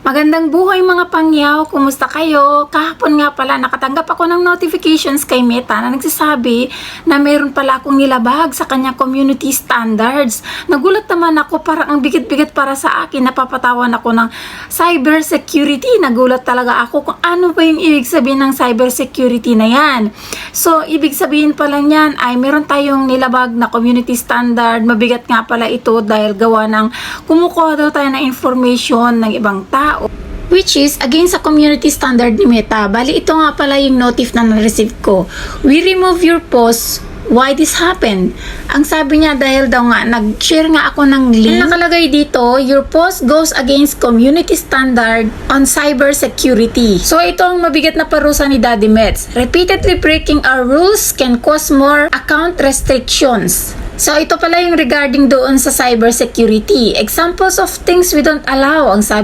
Magandang buhay mga pangyaw, kumusta kayo? Kahapon nga pala nakatanggap ako ng notifications kay Meta na nagsasabi na mayroon pala akong nilabag sa kanyang community standards. Nagulat naman ako, parang ang bigat-bigat para sa akin, napapatawan ako ng cybersecurity. Nagulat talaga ako kung ano ba yung ibig sabihin ng cybersecurity na yan. So, ibig sabihin pala niyan ay meron tayong nilabag na community standard. Mabigat nga pala ito dahil gawa ng kumukuha daw tayo ng information ng ibang tao, which is against sa community standard ni Meta. Bali, ito nga pala yung notif na na-receive ko. We remove your post. Why this happened? Ang sabi niya dahil daw nga, nag-share nga ako ng link. Nakalagay dito, your post goes against community standard on cybersecurity. So, ito ang mabigat na parusa ni Daddy Mets. Repeatedly breaking our rules can cause more account restrictions. So, ito pala yung regarding doon sa cybersecurity. Examples of things we don't allow, ang sabi